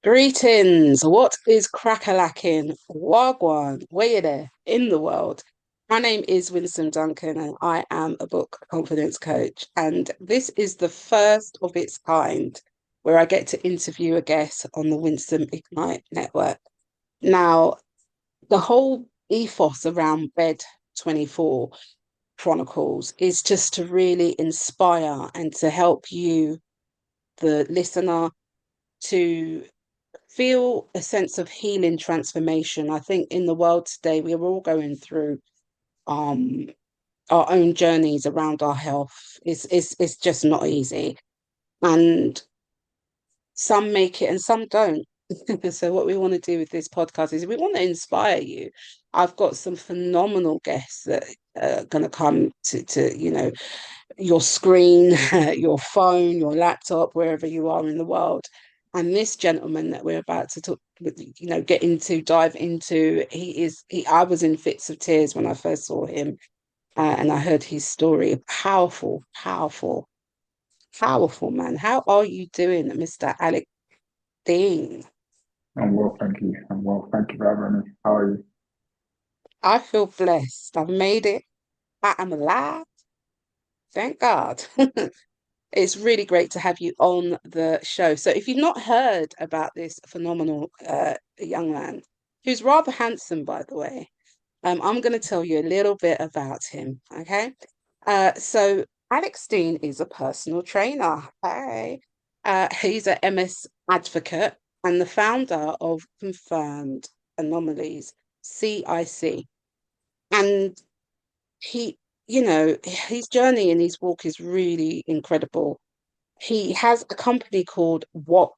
Greetings. What is crack-a-lacking? Wagwan, where you there in the world? My name is Winsome Duncan, and I am a book confidence coach. And this is the first of its kind where I get to interview a guest on the Winsome Ignite Network. Now, the whole ethos around Bed 24 Chronicles is just to really inspire and to help you, the listener, to feel a sense of healing transformation. I think in the world today, we're all going through um our own journeys around our health. It's just not easy. And some make it and some don't. So what we want to do with this podcast is we want to inspire you. I've got some phenomenal guests that are going to come to your screen, your phone, your laptop, wherever you are in the world. And this gentleman that we're about to talk, dive into, I was in fits of tears when I first saw him, and I heard his story. Powerful, powerful, powerful man. How are you doing, Mr. Alex Dean? I'm well, thank you. I'm well, thank you for having me. How are you? I feel blessed. I've made it. I am alive. Thank God. It's really great to have you on the show. So, if you've not heard about this phenomenal young man, who's rather handsome, by the way, I'm going to tell you a little bit about him. Okay. So, Alex Dean is a personal trainer. Hey. He's a MS advocate and the founder of Confirmed Anomalies, CIC. And he, his journey and his walk is really incredible. He has a company called What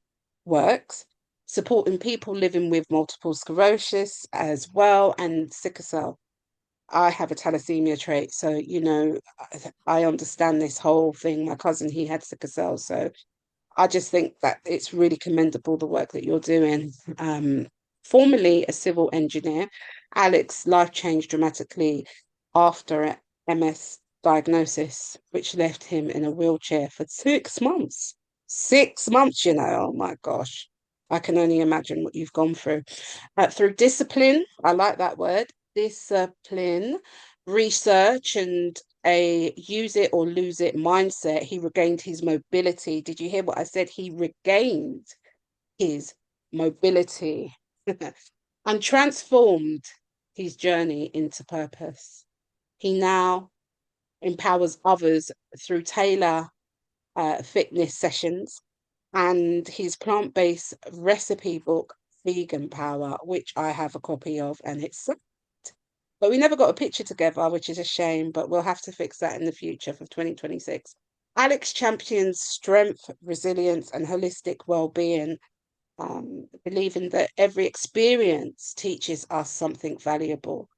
Works, supporting people living with multiple sclerosis as well and sickle cell. I have a thalassemia trait, so I understand this whole thing. My cousin, he had sickle cell, so I just think that it's really commendable the work that you're doing. Formerly a civil engineer, Alex' life changed dramatically after a MS diagnosis, which left him in a wheelchair for 6 months. 6 months, oh my gosh. I can only imagine what you've gone through. Through discipline, I like that word, discipline, research, and a use it or lose it mindset, he regained his mobility. Did you hear what I said? He regained his mobility and transformed his journey into purpose. He now empowers others through tailor fitness sessions and his plant-based recipe book, Vegan Power, which I have a copy of, and it's but we never got a picture together, which is a shame, but we'll have to fix that in the future for 2026. Alex champions strength, resilience, and holistic well-being, believing that every experience teaches us something valuable.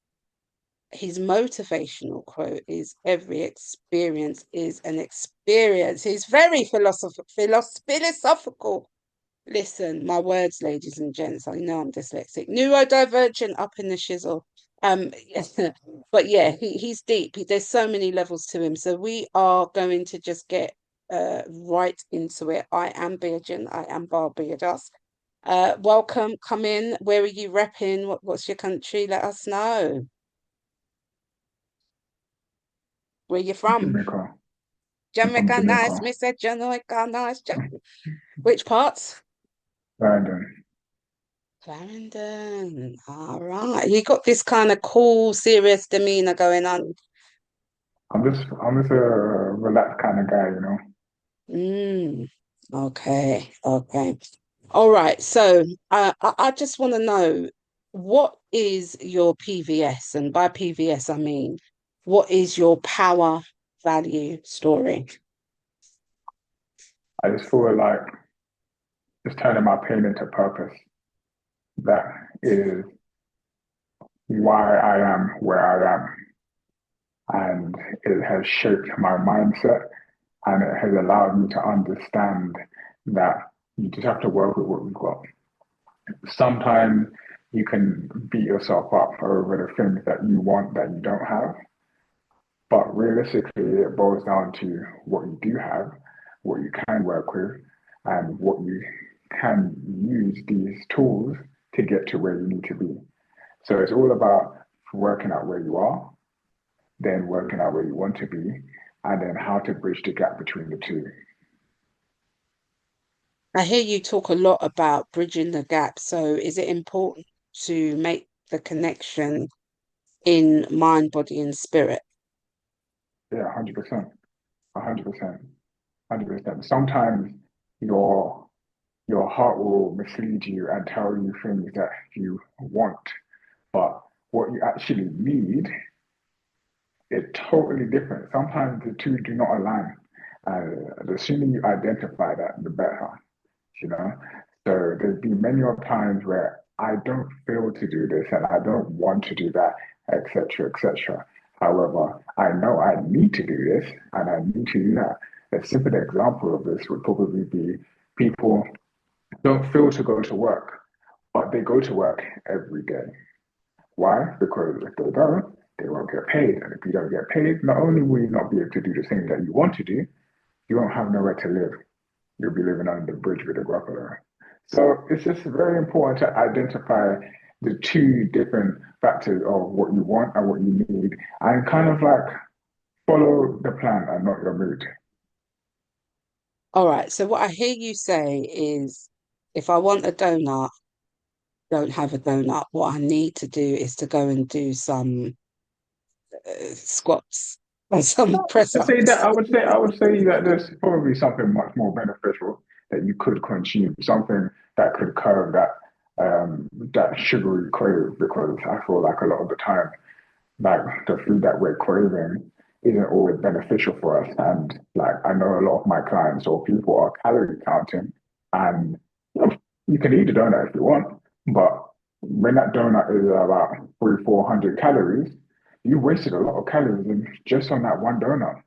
His motivational quote is every experience is an experience. He's very philosophical. Listen, my words, ladies and gents. I know I'm dyslexic. Neurodivergent up in the shizzle. Um, but yeah, he's deep. There's so many levels to him. So we are going to just get right into it. I am Beijing. I am Barbados. Welcome. Come in. Where are you repping? What's your country? Let us know. Where you from? Jamaica. I'm from Jamaica, nice. Jamaica, Miss Jamaica, nice. Which parts? London. Clarendon. All right. You got this kind of cool, serious demeanor going on. I'm just a relaxed kind of guy. Mm, okay. Okay. All right. So I just want to know what is your PVS? And by PVS, I mean, what is your power value story? I just feel like just turning my pain into purpose. That is why I am where I am. And it has shaped my mindset and it has allowed me to understand that you just have to work with what you've got. Sometimes you can beat yourself up over the things that you want that you don't have. But realistically, it boils down to what you do have, what you can work with, and what you can use these tools to get to where you need to be. So it's all about working out where you are, then working out where you want to be, and then how to bridge the gap between the two. I hear you talk a lot about bridging the gap. So is it important to make the connection in mind, body, and spirit? Yeah, 100%, 100%, 100%. Sometimes your your heart will mislead you and tell you things that you want, but what you actually need is totally different. Sometimes the two do not align. The sooner you identify that, the better, you know? So there's been many of times where I don't feel to do this and I don't want to do that, etc., etc. However, I know I need to do this and I need to do that. A simple example of this would probably be people don't feel to go to work, but they go to work every day. Why? Because if they don't, they won't get paid. And if you don't get paid, not only will you not be able to do the thing that you want to do, you won't have nowhere to live. You'll be living under the bridge with a gruffalo. So it's just very important to identify the two different factors of what you want and what you need and kind of like follow the plan and not your mood. All right. So what I hear you say is if I want a donut, don't have a donut. What I need to do is to go and do some squats and some press I say that ups. I would say that there's probably something much more beneficial that you could consume, something that could curb that sugary crave because I feel like a lot of the time like the food that we're craving isn't always beneficial for us. And like I know a lot of my clients or people are calorie counting and you can eat a donut if you want, but when that donut is about 300-400 calories, you wasted a lot of calories just on that one donut.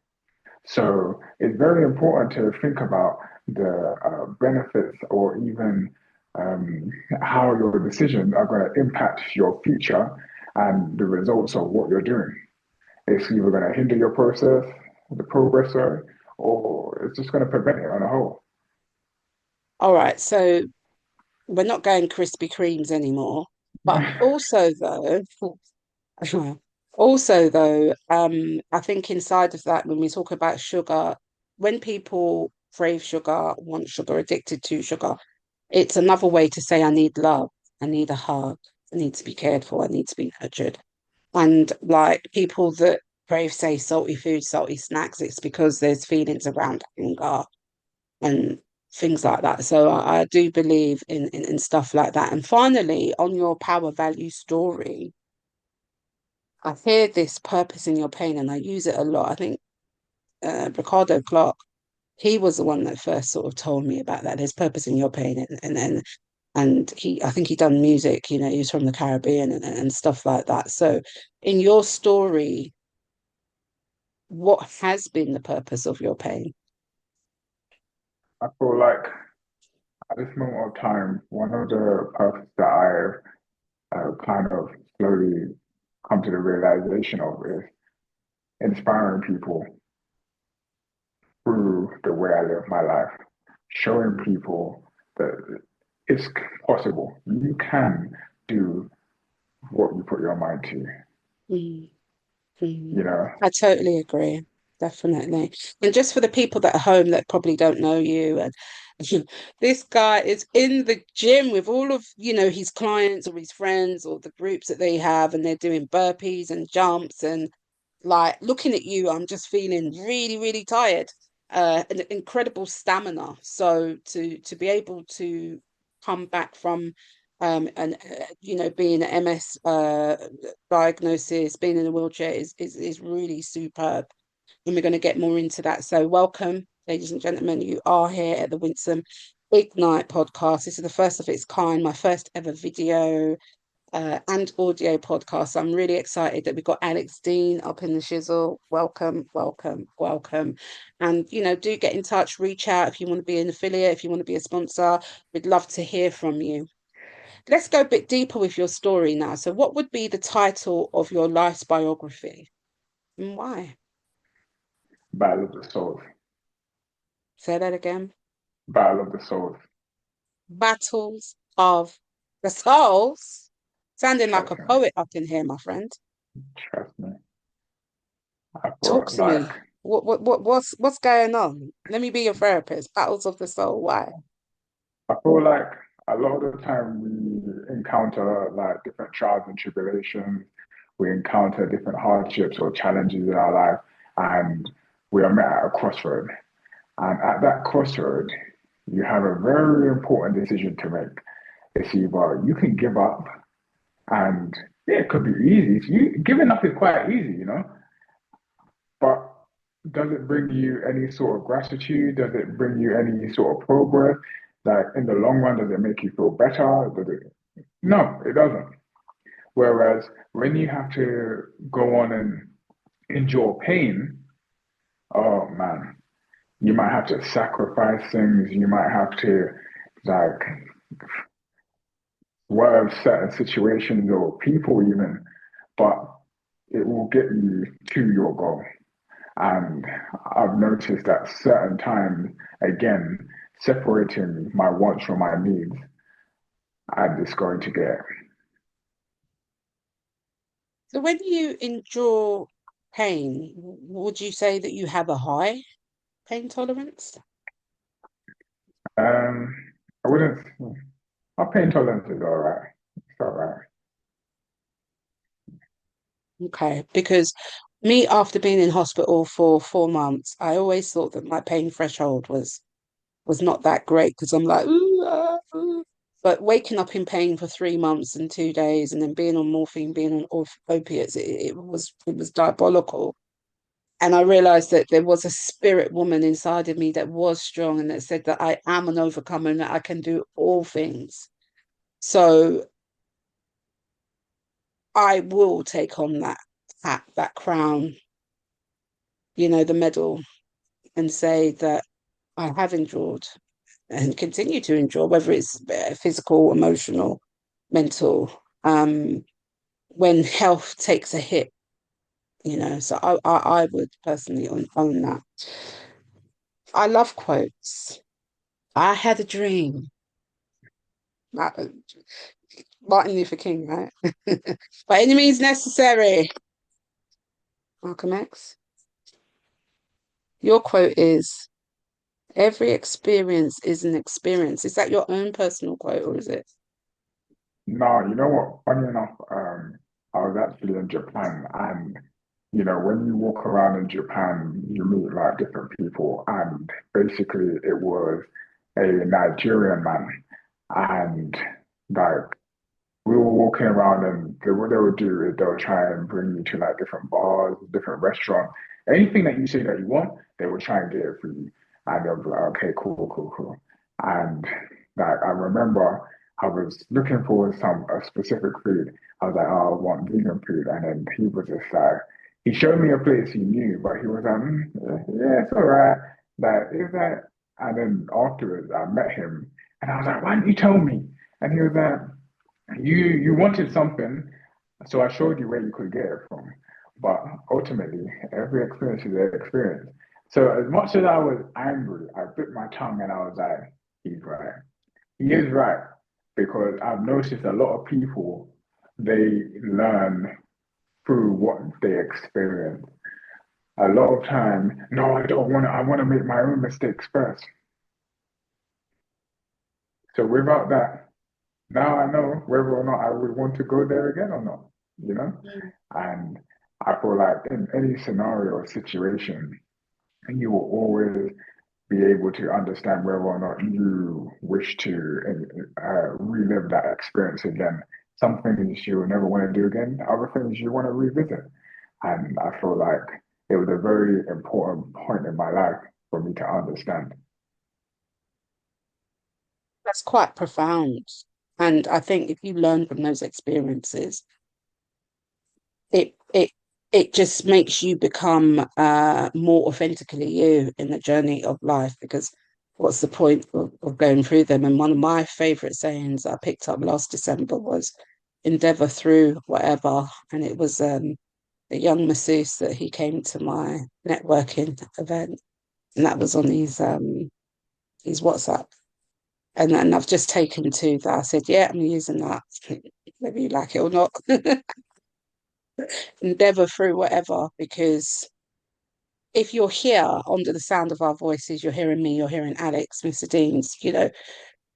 So it's very important to think about the benefits or even um, how your decisions are going to impact your future and the results of what you're doing. It's either going to hinder your process, the progress, sorry, or it's just going to prevent it on a whole. All right. So we're not going Krispy Kremes anymore. But also though, also though, I think inside of that, when we talk about sugar, when people crave sugar, want sugar, addicted to sugar, it's another way to say I need love, I need a hug, I need to be cared for, I need to be nurtured. And like people that crave, say, salty food, salty snacks, it's because there's feelings around anger and things like that. So I do believe in stuff like that. And finally, on your power value story, I hear this purpose in your pain, and I use it a lot. I think Ricardo Clark, he was the one that first sort of told me about that. There's purpose in your pain, and he, I think he done music. You know, he was from the Caribbean and stuff like that. So, in your story, what has been the purpose of your pain? I feel like at this moment of time, one of the purposes that I've kind of slowly come to the realization of is inspiring people through the way I live my life, showing people that it's possible. You can do what you put your mind to, Mm. you Mm. know. I totally agree. Definitely. And just for the people that are home that probably don't know you, and this guy is in the gym with all of, his clients or his friends or the groups that they have, and they're doing burpees and jumps and like looking at you, I'm just feeling really, really tired. An incredible stamina. So to be able to come back from and being an MS diagnosis, being in a wheelchair is really superb. And we're going to get more into that. So welcome, ladies and gentlemen. You are here at the Winsome Ignite podcast. This is the first of its kind, my first ever video and audio podcast. I'm really excited that we've got Alex Dean up in the shizzle. Welcome, welcome, welcome. And, do get in touch, reach out if you want to be an affiliate, if you want to be a sponsor. We'd love to hear from you. Let's go a bit deeper with your story now. So, what would be the title of your life's biography and why? Battle of the Souls. Say that again. Battle of the Souls. battles of the souls. Sounding like a Trust me, poet up in here, my friend. trust me. I Talk thought to me. like What's going on? Let me be your therapist. Battles of the soul. Why? I feel like a lot of the time we encounter like different trials and tribulations, we encounter different hardships or challenges in our life, and we are met at a crossroad. And at that crossroad, you have a very important decision to make. It's either you can give up, and yeah, it could be easy. Giving up is quite easy, but does it bring you any sort of gratitude? Does it bring you any sort of progress? Like in the long run, does it make you feel better? No, it doesn't. Whereas when you have to go on and endure pain, oh man, you might have to sacrifice things. You might have to like swerve certain situations or people even, but it will get you to your goal. And I've noticed that certain times, again, separating my wants from my needs, and it's going to get. So when you endure pain, would you say that you have a high pain tolerance? Um, I wouldn't. My pain tolerance is all right. It's all right. Okay, because me, after being in hospital for 4 months, I always thought that my pain threshold was not that great because I'm like, ooh, ooh. But waking up in pain for 3 months and 2 days, and then being on morphine, being on opiates, it was diabolical. And I realized that there was a spirit woman inside of me that was strong and that said that I am an overcomer and that I can do all things. So I will take on that hat, that crown, the medal, and say that I have endured and continue to endure, whether it's physical, emotional, mental, when health takes a hit, So I would personally own that. I love quotes. I had a dream. Martin Luther King, right? By any means necessary. Malcolm X. Your quote is every experience is an experience. Is that your own personal quote or is it? No, you know what? Funny enough, I was actually in Japan, and when you walk around in Japan, you meet like different people, and basically it was a Nigerian man, and like we were walking around, and what they would do is they'll try and bring you to like different bars, different restaurants, anything that you say that you want, they will try and get it for you, and they'll be like, okay, cool, cool, cool, and like I remember. I was looking for some a specific food. I was like, oh, I want vegan food. And then he was just like, he showed me a place he knew, but he was like, yeah, it's all right. Like, is that? And then afterwards, I met him and I was like, why didn't you tell me? And he was like, you wanted something, so I showed you where you could get it from. But ultimately, every experience is an experience. So as much as I was angry, I bit my tongue and I was like, he's right. He is right because I've noticed a lot of people they learn through what they experience. A lot of time, no, I don't want to. I want to make my own mistakes first. So without that, now I know whether or not I would want to go there again or not. You know, Mm. and I feel like in any scenario or situation, you will always be able to understand whether or not you wish to relive that experience again. Some things you will never want to do again, other things you want to revisit. And I feel like it was a very important point in my life for me to understand. That's quite profound. And I think if you learn from those experiences, it it it just makes you become more authentically you in the journey of life because what's the point of going through them? And one of my favorite sayings I picked up last December was endeavor through whatever. And it was a young masseuse that he came to my networking event and that was on his WhatsApp. And I've just taken two that I said, yeah, I'm using that, whether you like it or not. Endeavor through whatever, because if you're here under the sound of our voices, you're hearing me, you're hearing Alex, Mr. Deans,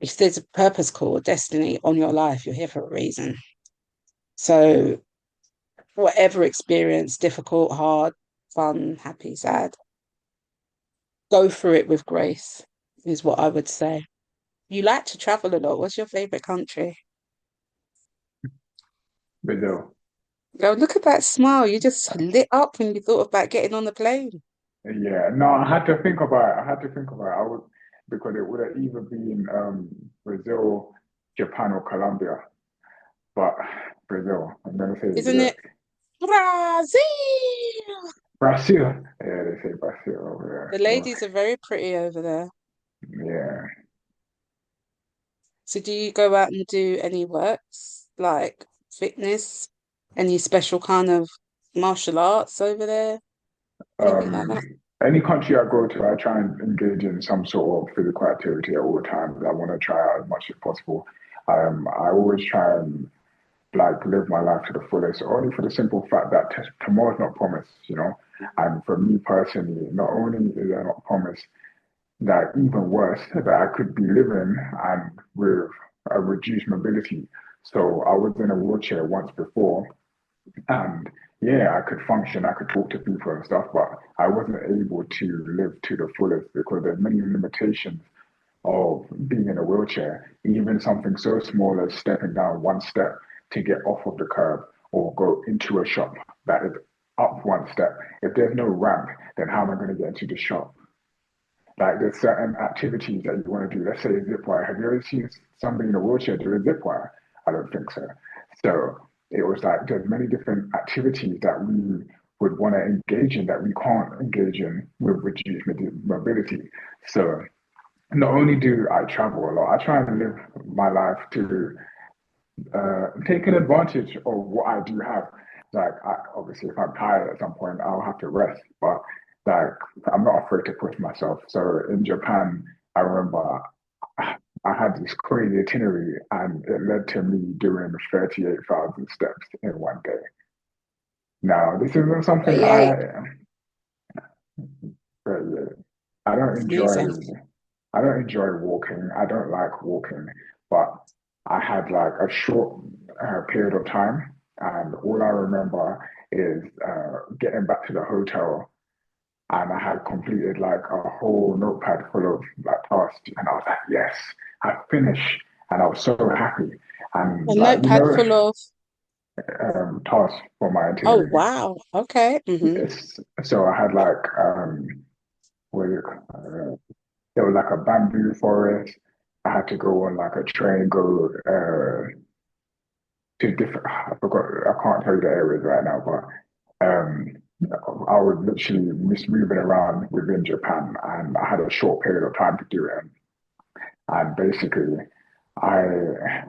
if there's a purpose call, destiny on your life, you're here for a reason. So whatever experience, difficult, hard, fun, happy, sad, go through it with grace, is what I would say. You like to travel a lot. What's your favorite country? Brazil. Oh, look at that smile. You just lit up when you thought about getting on the plane. Yeah, no, I had to think about it. I had to think about it. I would because it would have either been Brazil, Japan, or Colombia. But Brazil, I'm gonna say Isn't Brazil. it Brazil? Brazil. Yeah, they say Brazil The over there. ladies are very pretty over there. Yeah. So do you go out and do any works like fitness? Any special kind of martial arts over there? Anything like Um, that? any country I go to, I try and engage in some sort of physical activity at all times. I want to try out as much as possible. I always try and like live my life to the fullest, only for the simple fact that tomorrow's not promised, you know. And for me personally, not only is it not promised, that even worse, that I could be living and with a reduced mobility. So I was in a wheelchair once before, and yeah, I could function, I could talk to people and stuff, but I wasn't able to live to the fullest because there's many limitations of being in a wheelchair, even something so small as stepping down one step to get off of the curb or go into a shop that is up one step. If there's no ramp, then how am I going to get into the shop? Like there's certain activities that you want to do. Let's say a zip wire. Have you ever seen somebody in a wheelchair do a zip wire? I don't think so. So it was like there's many different activities that we would want to engage in that we can't engage in with reduced mobility. So not only do I travel a lot, I try and live my life to take an advantage of what I do have. Like, obviously, if I'm tired at some point, I'll have to rest. But like, I'm not afraid to push myself. So in Japan, I remember I had this crazy itinerary, and it led to me doing 38,000 steps in one day. Now, this isn't something 38. uh, I don't Amazing. enjoy. I don't enjoy walking. I don't like walking, but I had like a short period of time, and all I remember is getting back to the hotel, and I had completed like a whole notepad full of like tasks, and I was like, yes, I finished, and I was so happy. And A like notepad full of, tasks for my oh, itinerary. wow. Okay. So I had like what do you there was like a bamboo forest. I had to go on like a train, go to different. I forgot. I can't tell you the areas right now, but I was literally just moving around within Japan, and I had a short period of time to do it. And basically, I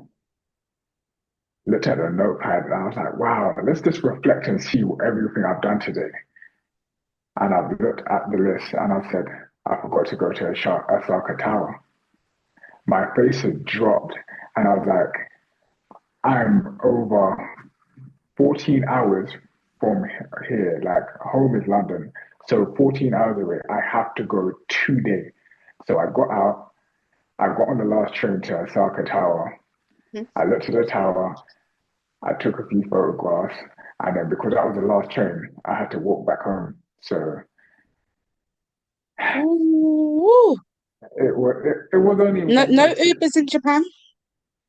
looked at the notepad and I was like, "Wow, let's just reflect and see everything I've done today." And I looked at the list and I said, "I forgot to go to Osaka Tower." My face had dropped, and I was like, I'm over 14 hours from here. Like, home is London. So 14 hours away, I have to go today. So I got out, I got on the last train to Osaka Tower. Mhm. I looked at the tower, I took a few photographs, and then because that was the last train, I had to walk back home. So Ooh. it was only No, one no place. Ubers in Japan.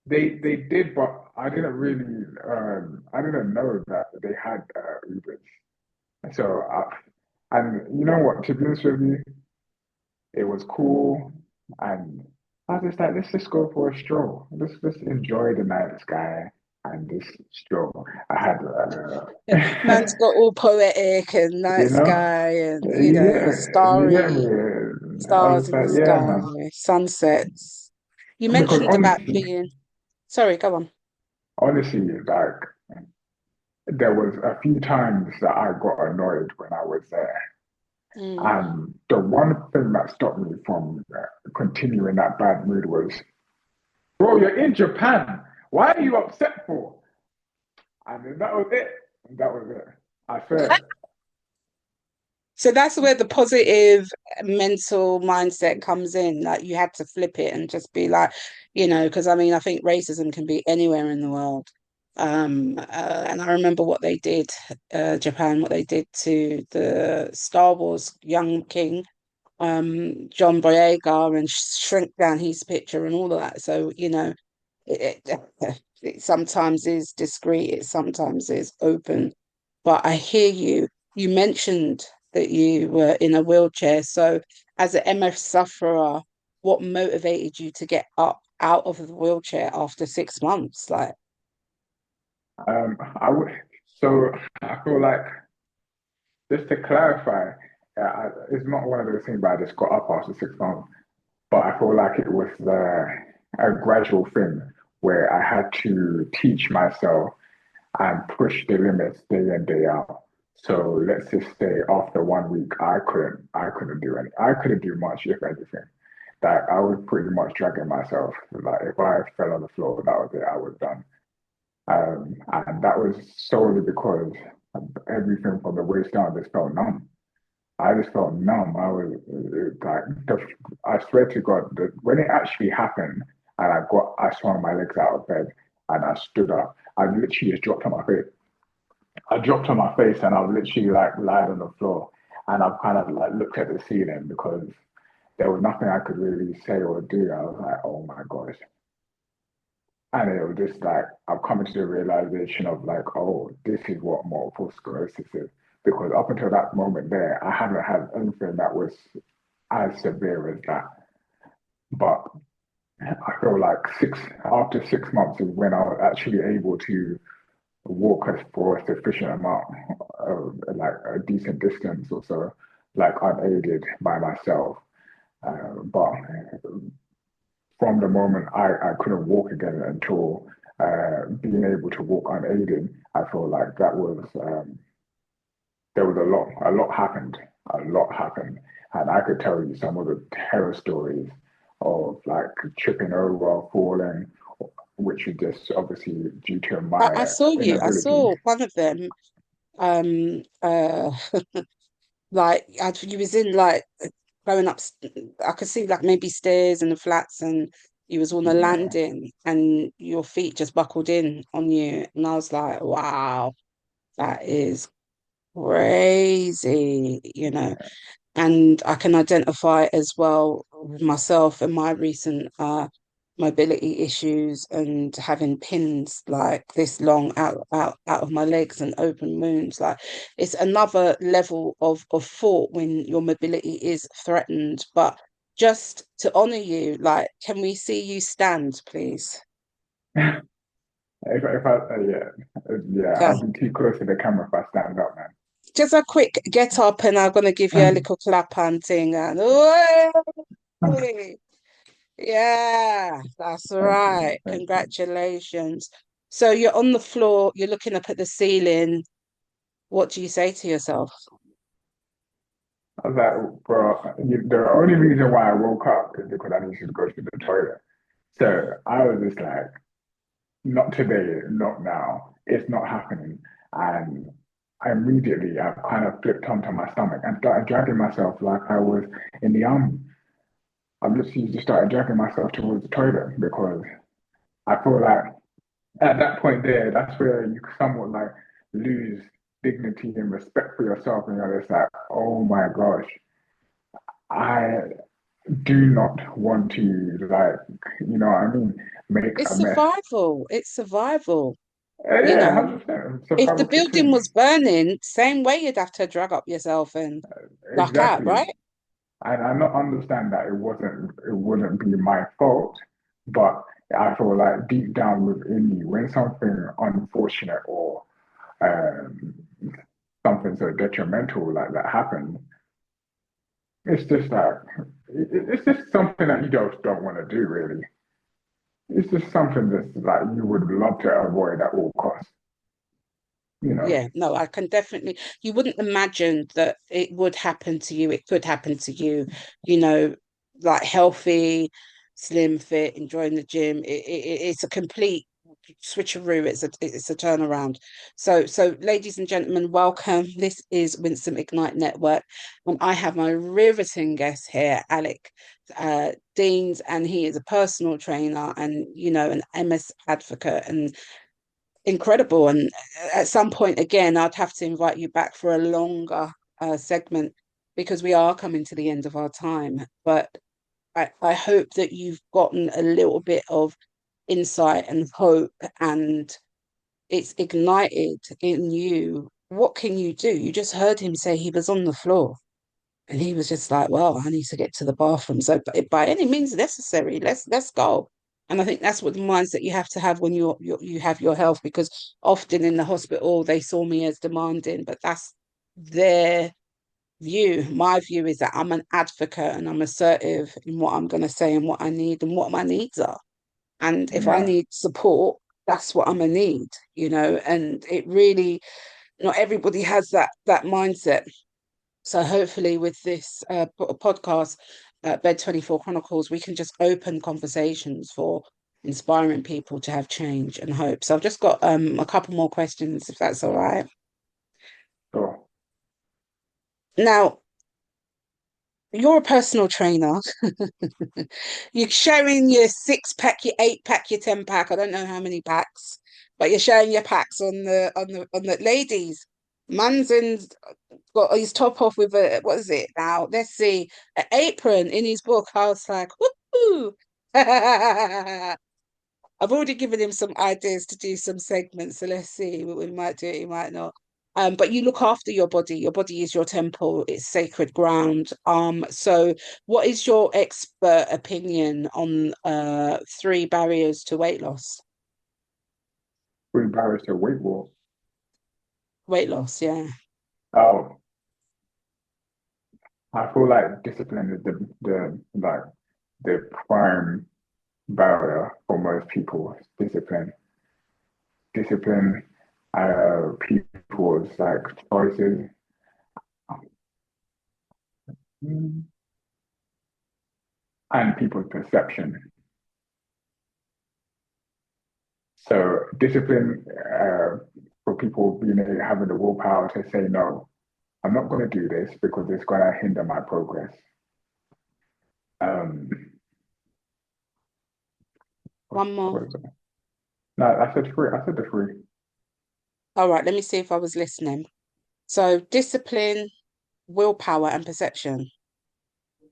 They did, but I didn't really I didn't know that they had Ubers. So and you know what? To be honest with you, it was cool, and I was just like, let's just go for a stroll. Let's enjoy the night sky and this stroll. I had Man's got all poetic and you night know, sky and, you get starry me. I was stars just in the like, yeah, man. sky, sunsets. You Because mentioned about being, sorry, go on. honestly, like there was a few times that I got annoyed when I was there. Mm. And the one thing that stopped me from continuing that bad mood was Bro, you're in Japan. Why are you upset for? And then that was it. That was it. I swear. So that's where the positive mental mindset comes in. Like you had to flip it and just be like, because I mean, I think racism can be anywhere in the world. And I remember what they did, Japan, what they did to the Star Wars young king, John Boyega, and shrink down his picture and all of that. So, it sometimes is discreet, it sometimes is open. But I hear you. You mentioned that you were in a wheelchair. So, as an MS sufferer, what motivated you to get up out of the wheelchair after 6 months? Like, I would. So I feel like just to clarify, it's not one of those things where I just got up after 6 months, but I feel like it was a gradual thing where I had to teach myself and push the limits day in, day out. So let's just say after 1 week, I couldn't do any, I couldn't do much, if anything. Like I was pretty much dragging myself. Like if I fell on the floor, that was it, I was done. And that was solely because everything from the waist down just felt numb. I just felt numb. I was like, I swear to God, when it actually happened, and I swung my legs out of bed and I stood up, I literally just dropped on my face. I dropped on my face and I was literally like lied on the floor, and I've kind of like looked at the ceiling because there was nothing I could really say or do. I was like, oh my gosh. And it was just like I've come to the realization of like, oh, this is what multiple sclerosis is. Because up until that moment there, I haven't had anything that was as severe as that. But I feel like after 6 months is when I was actually able to walk for a sufficient amount of like a decent distance or so, like unaided by myself. But from the moment I couldn't walk again until being able to walk unaided, I feel like that was there was a lot happened, a lot happened, and I could tell you some of the terror stories of like tripping over, falling, which is just obviously due to my I saw you. I inability. saw one of them. Like you was in like going up. I could see like maybe stairs and the flats, and you was on a Yeah, landing, and your feet just buckled in on you, and I was like, wow, that is crazy. And I can identify as well with myself and my recent mobility issues and having pins like this long out of my legs and open wounds. Like it's another level of thought when your mobility is threatened. But just to honor you, like, can we see you stand, please? if I yeah, Okay. I'll be too close to the camera if I stand up, Just a quick get up, and I'm gonna give you a man. little clap and thing and yeah, that's Thank you, right. thank you. Congratulations. So you're on the floor, you're looking up at the ceiling. What do you say to yourself? I was like, bro, the only reason why I woke up is because I needed to go to the toilet. So I was just like, not today, not now. It's not happening. And I kind of flipped onto my stomach and started dragging myself like I was in the army. I literally just started dragging myself towards the toilet because I feel like at that point there, that's where you somewhat like lose dignity and respect for yourself. And you're just like, oh my gosh, I do not want to like, you know what I mean, make It's a mess. survival. It's survival. You Yeah, know, 100%. if the Survival kicks building in. was burning, same way you'd have to drag up yourself and luck out, Exactly. right? And I not understand that it wouldn't be my fault, but I feel like deep down within me, when something unfortunate or um, something so detrimental like that happens, it's just like it's just something that you don't want to do really. It's just something that's like you would love to avoid at all costs, you know. Yeah, no, I can definitely, you wouldn't imagine that it would happen to you. It could happen to you, you know, like healthy. slim, fit, enjoying the gym. It's a complete switcheroo. It's a turnaround. So ladies and gentlemen, welcome. This is Winsome Ignite Network, and I have my riveting guest here, Alec Deans, and he is a personal trainer and an MS advocate and incredible. And at some point, again, I'd have to invite you back for a longer segment because we are coming to the end of our time. But I hope that you've gotten a little bit of insight and hope, and it's ignited in you. What can you do? You just heard him say he was on the floor and he was just like, well, I need to get to the bathroom. So by any means necessary, let's go. And I think that's what the mindset you have to have when you have your health, because often in the hospital they saw me as demanding, but that's their view. My view is that I'm an advocate and I'm assertive in what I'm going to say and what I need and what my needs are. And if I Yeah. need support, that's what I'm gonna need, and it really, not everybody has that mindset. So hopefully with this podcast, Bed 24 Chronicles, we can just open conversations for inspiring people to have change and hope. So I've just got a couple more questions, if that's all right. So Now, you're a personal trainer. You're showing your 6 pack, your 8 pack, your 10 pack. I don't know how many packs, but you're showing your packs on the ladies. Manzan's got his top off with a, what is it now? Let's see, an apron in his book. I was like, woohoo! I've already given him some ideas to do some segments, so let's see. We might do it, we might not. But you look after your body. Your body is your temple, it's sacred ground. So what is your expert opinion on 3 barriers to weight loss? we embarrassed to weight loss. Weight loss, yeah. Oh, I feel like discipline is the prime barrier for most people. Discipline, discipline, people's like choices, and people's perception. So discipline for people being having the willpower to say no. I'm not going to do this because it's going to hinder my progress. Um, One more. what is it? No, I said three. I said the three. All right, let me see if I was listening. So discipline, willpower, and perception.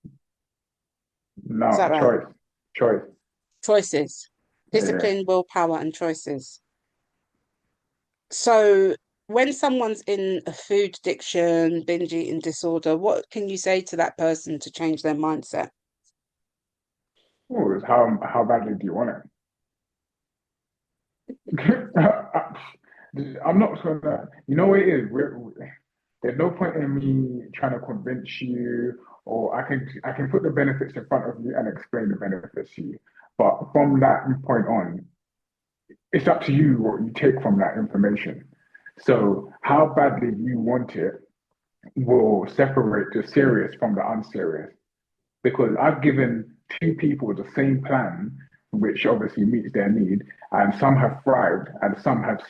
Is No, that right? choice. Choice. Choices. Yeah. Discipline, willpower, and choices. So when someone's in a food addiction, binge eating disorder, what can you say to that person to change their mindset? Oh, it's how badly do you want it? I'm not sure that. You know what it is? There's no point in me trying to convince you, or I can put the benefits in front of you and explain the benefits to you. But from that point on, it's up to you what you take from that information. So how badly you want it will separate the serious from the unserious. Because I've given 2 people the same plan, which obviously meets their need, and some have thrived and some have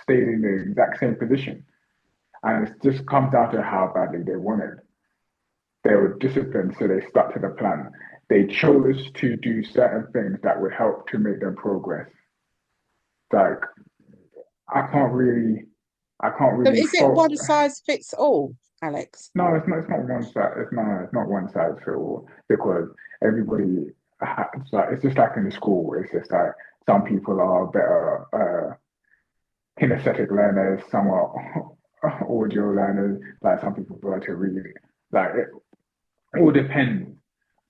stayed in the exact same position. And it just comes down to how badly they wanted. They were disciplined, so they stuck to the plan. They chose to do certain things that would help to make them progress. Like I can't really, I can't So really is it fault. one size fits all, Alex? No, it's not. It's not one size. It's not one size fit all because everybody. It's like it's just like in the school. It's just like some people are better kinesthetic learners, some are audio learners. Like some people prefer to read. Like it all depends,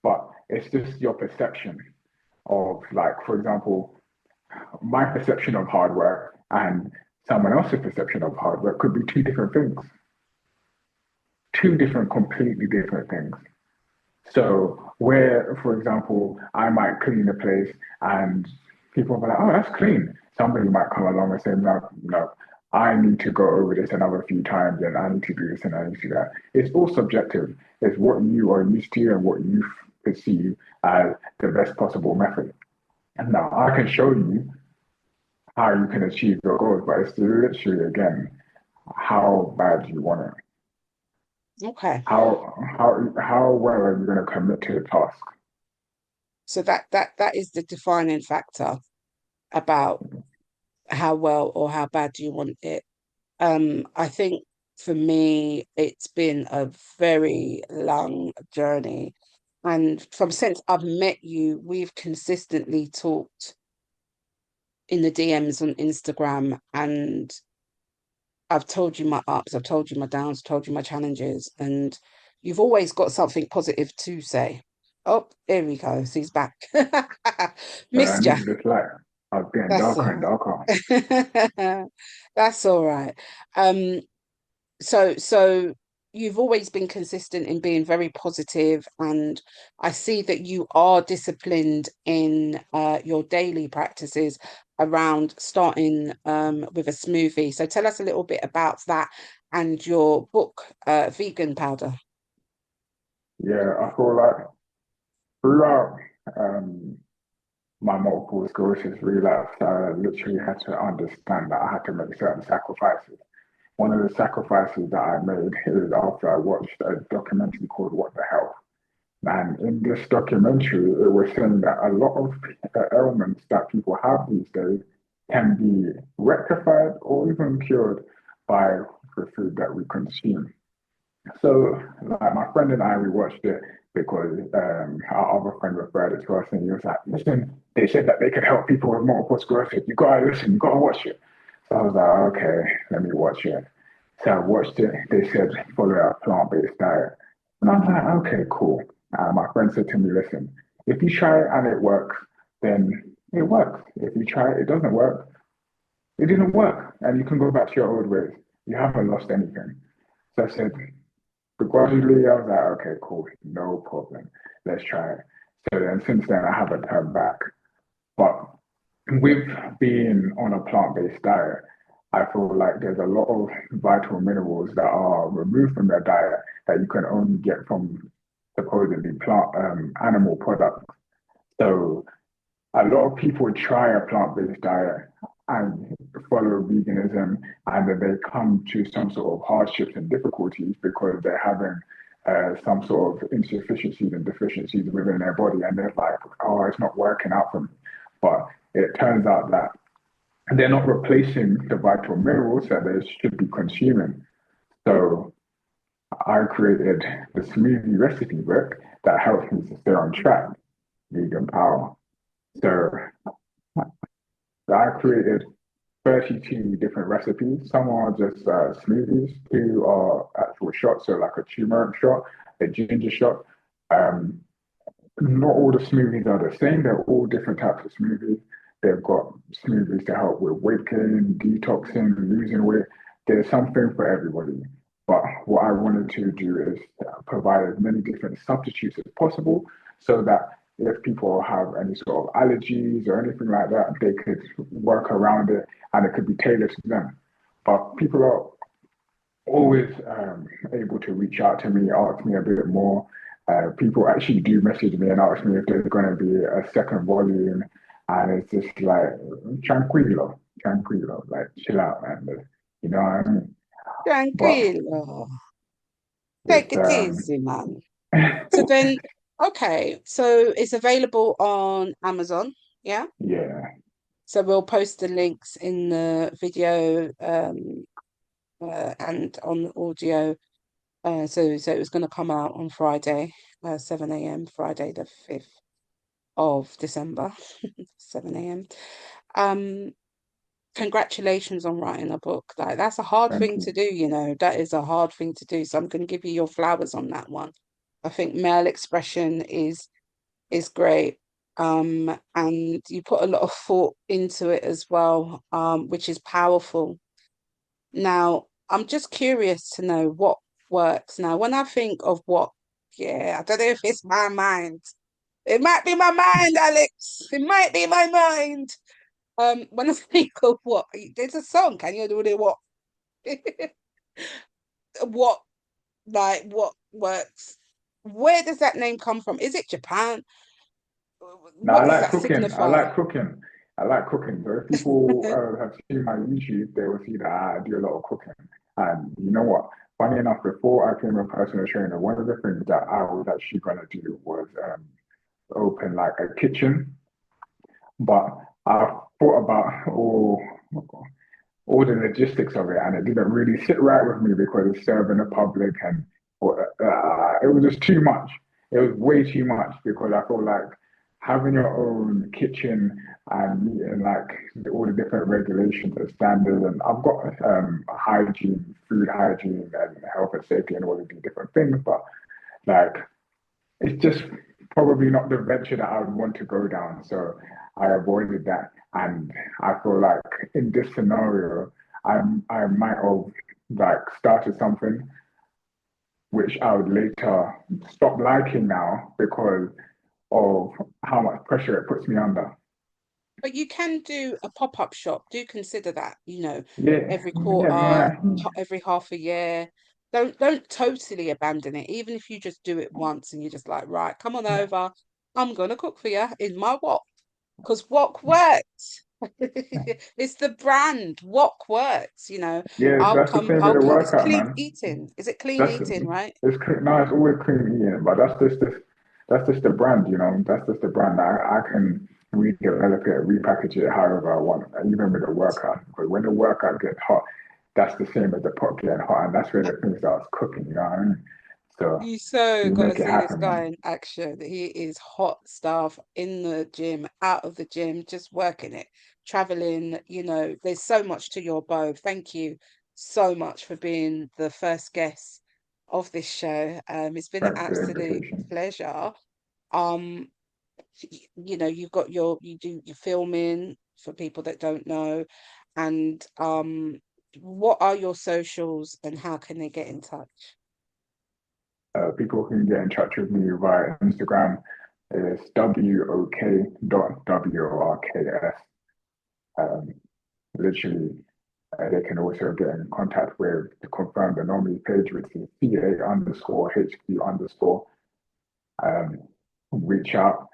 but it's just your perception of like, for example, my perception of hard work and someone else's perception of hard work could be 2 different things, 2 different, completely different things. So where, for example, I might clean the place and people will be like, oh, that's clean. Somebody might come along and say, no, no, I need to go over this another few times and I need to do this and I need to do that. It's all subjective. It's what you are used to and what you perceive as the best possible method. And now I can show you how you can achieve your goals, but it's literally again, how bad you want it. Okay. How well are you going to commit to the task? So that is the defining factor about how well or how bad do you want it. I think for me, it's been a very long journey. And from since I've met you, we've consistently talked in the DMs on Instagram, and I've told you my ups, I've told you my downs, told you my challenges, and you've always got something positive to say. Oh, here we go. He's back. I Missed ya. knew this light. I was getting That's darker all and darker. right. That's all right. Um, so you've always been consistent in being very positive, and I see that you are disciplined in your daily practices around starting with a smoothie. So tell us a little bit about that and your book, Vegan Powder. Yeah, I feel like throughout um, my multiple sclerosis relapse, I literally had to understand that I had to make certain sacrifices. One of the sacrifices that I made is after I watched a documentary called What the Hell. And in this documentary, it was saying that a lot of ailments that people have these days can be rectified or even cured by the food that we consume. So, like my friend and I, we watched it because our other friend referred it to us, and he was like, "Listen, they said that they could help people with multiple sclerosis. You gotta listen. You gotta watch it." So I was like, "Okay, let me watch it." So I watched it. They said follow a plant-based diet, and I was like, "Okay, cool." My friend said to me, "Listen, if you try it and it works, then it works. If you try it, it doesn't work. It didn't work, and you can go back to your old ways. You haven't lost anything." So I said, but gradually, I was like, okay, cool, no problem. Let's try it. So then since then, I haven't turned back. But with being on a plant-based diet, I feel like there's a lot of vital minerals that are removed from their diet that you can only get from supposedly animal products. So a lot of people try a plant-based diet and follow veganism, and then they come to some sort of hardships and difficulties because they're having some sort of insufficiencies and deficiencies within their body, and they're like, "Oh, it's not working out for me." But it turns out that they're not replacing the vital minerals that they should be consuming. So I created the smoothie recipe book that helps me to stay on track, vegan power. So I created 32 different recipes. Some are just smoothies, two are actual shots, so like a turmeric shot, a ginger shot. Um, Not all the smoothies are the same, they're all different types of smoothies. They've got smoothies to help with weight gain, detoxing, losing weight. There's something for everybody. But what I wanted to do is provide as many different substitutes as possible so that if people have any sort of allergies or anything like that, they could work around it and it could be tailored to them. But people are always able to reach out to me, ask me a bit more. People actually do message me and ask me if there's going to be a second volume, and it's just like tranquilo, tranquilo, like chill out, man. You know what I mean? But Tranquilo. Take it's it easy, man. So then, okay, so it's available on Amazon, yeah? yeah, So we'll post the links in the video and on the audio. So it was going to come out on Friday, 7 a.m., Friday the 5th of December, 7 a.m. Um, Congratulations on writing a book. Like that's a hard thank thing you. to do, you know. That is a hard thing to do. So I'm going to give you your flowers on that one. I think male expression is great. And you put a lot of thought into it as well, which is powerful. Now, I'm just curious to know what works. Now, when I think of what, yeah, I don't know if it's my mind. It might be my mind, Alex. It might be my mind. When I think of what, there's a song, can you do it? What, what, like, what works? Where does that name come from? Is it Japan? Now, I What does like that cooking. I signify? like cooking. I like cooking. So if people have seen my YouTube, they will see that I do a lot of cooking. And you know what? Funny enough, before I became a personal trainer, one of the things that I was actually going to do was open like a kitchen. But I thought about all the logistics of it, and it didn't really sit right with me because it's serving the public, and it was just too much. It was way too much because I feel like having your own kitchen and meeting like all the different regulations and standards, and I've got hygiene, food hygiene, and health and safety, and all of these different things, but like it's just probably not the venture that I would want to go down. So I avoided that. And I feel like in this scenario, I might have like started something which I would later stop liking now because of how much pressure it puts me under. But you can do a pop-up shop. Do consider that, Yeah, every yeah, quarter, man. every half a year. Don't totally abandon it. Even if you just do it once and you're just like, right, come on over. I'm gonna cook for you in my wok. Because wok works. It's the brand. Wok works. Yeah, that's the same with I'll the come. It's workout, clean man. eating. Is it clean That's eating, right? it's no, it's always clean eating, but that's just the brand, That's just the brand. I can redevelop it, repackage it however I want, and even with the workout. Because when the workout gets hot, that's the same as the pot getting hot, and that's where the thing starts cooking. You know what I mean? So You so you got to make it see this happen, guy man. in action. He is hot stuff in the gym, out of the gym, just working it, traveling. There's so much to your bow. Thank you so much for being the first guest of this show. It's been an Thanks for the absolute invitation. pleasure. Um, you've got you do your filming for people that don't know, and what are your socials and how can they get in touch? People can get in touch with me via Instagram. It's WOK.WORKS. Um, literally, they can also get in contact with to confirm the nominee page, which is CA underscore HQ underscore. Um, reach out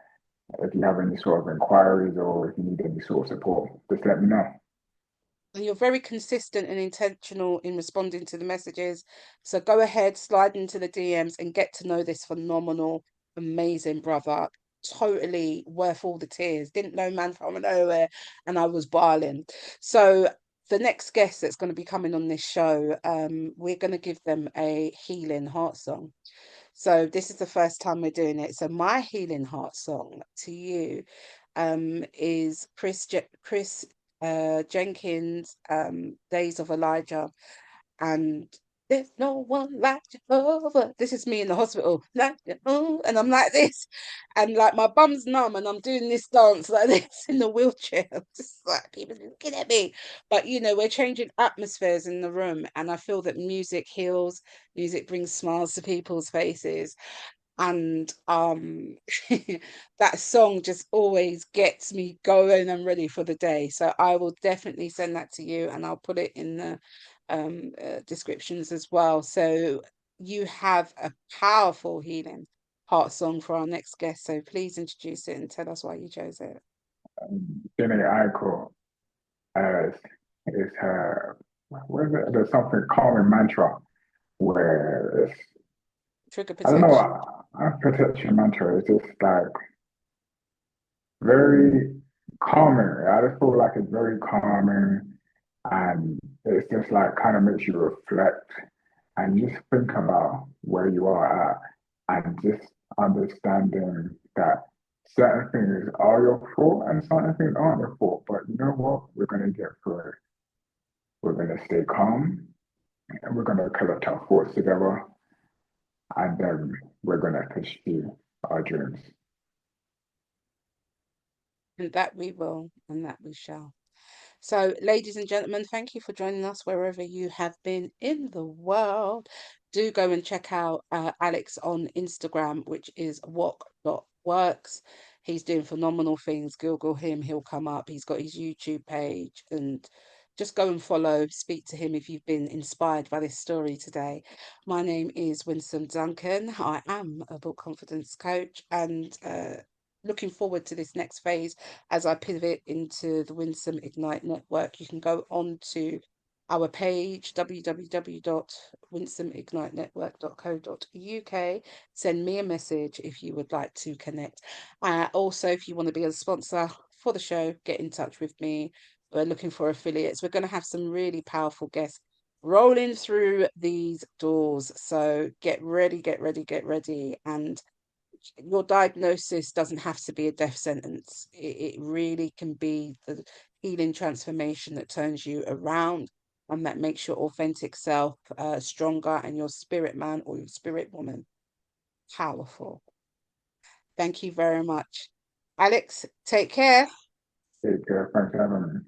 if you have any sort of inquiries or if you need any sort of support, just let me know. And you're very consistent and intentional in responding to the messages. So go ahead, slide into the DMs and get to know this phenomenal, amazing brother. Totally worth all the tears. Didn't know man from nowhere, and I was barling. So the next guest that's going to be coming on this show, we're going to give them a healing heart song. So this is the first time we're doing it. So my healing heart song to you is Chris Jenkins, Days of Elijah, and there's no one like Jehovah. This is me in the hospital, like Jehovah, and I'm like this, and like my bum's numb, and I'm doing this dance like this in the wheelchair. I'm just like people looking at me, but we're changing atmospheres in the room, and I feel that music heals, music brings smiles to people's faces, and that song just always gets me going and ready for the day. So I will definitely send that to you, and I'll put it in the descriptions as well. So you have a powerful healing heart song for our next guest. So please introduce it and tell us why you chose it. Jenny Aiko as is her, what is it? There's something calming mantra where it's, Trigger I don't know, protection. protection mantra is just like very calming. I just feel like it's very calming and it's just like kind of makes you reflect and just think about where you are at and just understanding that certain things are your fault and certain things aren't your fault. But you know what? We're going to get through it. We're going to stay calm and we're going to collect our thoughts together and then we're going to pursue our dreams. And that we will, and that we shall. So, ladies and gentlemen, thank you for joining us wherever you have been in the world. Do go and check out Alex on Instagram, which is walk.works. He's doing phenomenal things. Google him, he'll come up. He's got his YouTube page and just go and follow, speak to him if you've been inspired by this story today. My name is Winsome Duncan. I am a book confidence coach, and looking forward to this next phase as I pivot into the Winsome Ignite Network. You can go on to our page, www.winsomeignitenetwork.co.uk. Send me a message if you would like to connect. Also, if you want to be a sponsor for the show, get in touch with me. We're looking for affiliates. We're going to have some really powerful guests rolling through these doors. So get ready, get ready, get ready. And your diagnosis doesn't have to be a death sentence. It really can be the healing transformation that turns you around and that makes your authentic self stronger and your spirit man or your spirit woman powerful. Thank you very much. Alex, take care. Take care. Thanks for having me.